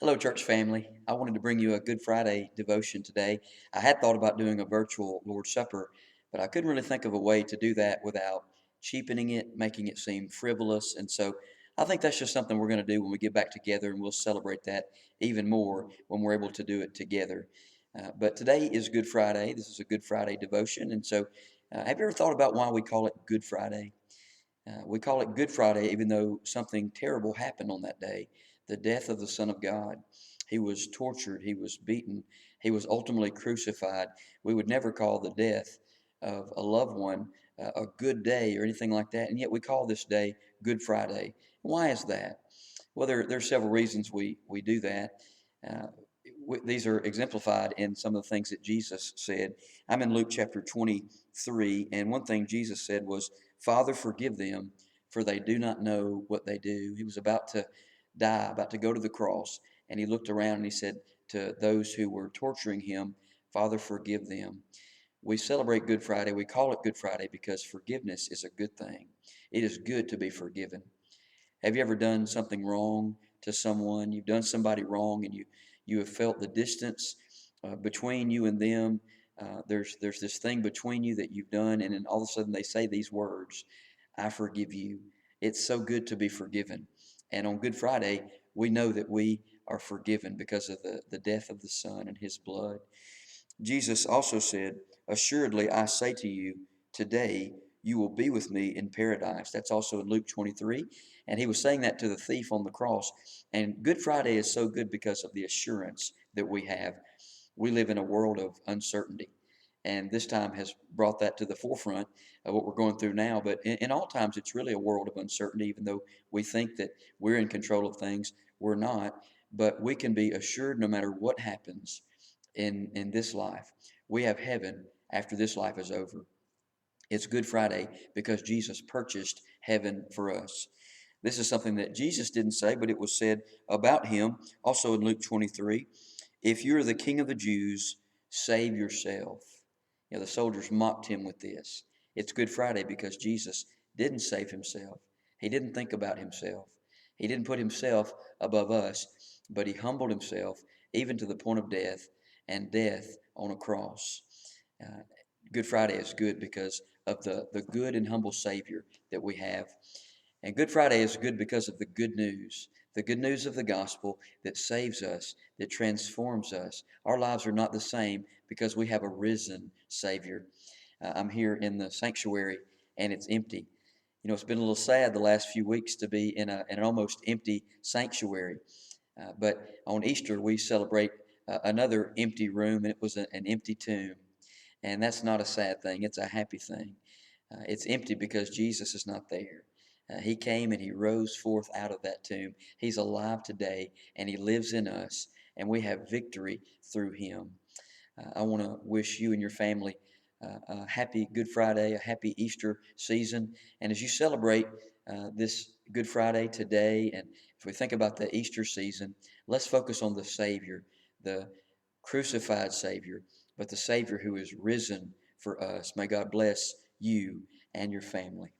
Hello, church family. I wanted to bring you a Good Friday devotion today. I had thought about doing a virtual Lord's Supper, but I couldn't really think of a way to do that without cheapening it, making it seem frivolous. And so I think that's just something we're going to do when we get back together, and we'll celebrate that even more when we're able to do it together. But today is Good Friday. This is a Good Friday devotion. And so, have you ever thought about why we call it Good Friday? We call it Good Friday, even though something terrible happened on that day, the death of the Son of God. He was tortured, he was beaten, he was ultimately crucified. We would never call the death of a loved one a good day or anything like that, and yet we call this day Good Friday. Why is that? Well, there's several reasons we do that. Uh, these are exemplified in some of the things that Jesus said. I'm in Luke chapter 23, and one thing Jesus said was, Father, forgive them, for they do not know what they do. He was about to die, about to go to the cross, and he looked around and he said to those who were torturing him, Father, forgive them. We celebrate Good Friday. We call it Good Friday because forgiveness is a good thing. It is good to be forgiven. Have you ever done something wrong to someone? You've done somebody wrong, and you have felt the distance between you and them. There's this thing between you that you've done, and then all of a sudden they say these words, "I forgive you." It's so good to be forgiven. And on Good Friday, we know that we are forgiven because of the death of the Son and His blood. Jesus also said, Assuredly, I say to you, today you will be with me in paradise. That's also in Luke 23. And he was saying that to the thief on the cross. And Good Friday is so good because of the assurance that we have. We live in a world of uncertainty. And this time has brought that to the forefront of what we're going through now. But in all times, it's really a world of uncertainty, even though we think that we're in control of things. We're not. But we can be assured no matter what happens in this life. We have heaven after this life is over. It's Good Friday because Jesus purchased heaven for us. This is something that Jesus didn't say, but it was said about him also in Luke 23. If you're the king of the Jews, save yourself. The soldiers mocked him with this. It's Good Friday because Jesus didn't save himself. He didn't think about himself. He didn't put himself above us, but he humbled himself even to the point of death and death on a cross. Uh, good Friday is good because of the good and humble Savior that we have. And Good Friday is good because of the good news of the gospel that saves us, that transforms us. Our lives are not the same because we have a risen Savior. I'm here in the sanctuary and it's empty. It's been a little sad the last few weeks to be in an almost empty sanctuary. But on Easter, we celebrate another empty room, and it was an empty tomb. And that's not a sad thing, it's a happy thing. It's empty because Jesus is not there. He came and he rose forth out of that tomb. He's alive today and he lives in us, and we have victory through him. I want to wish you and your family a happy Good Friday, a happy Easter season. And as you celebrate this Good Friday today, and if we think about the Easter season, let's focus on the Savior, the crucified Savior, but the Savior who is risen for us. May God bless you and your family.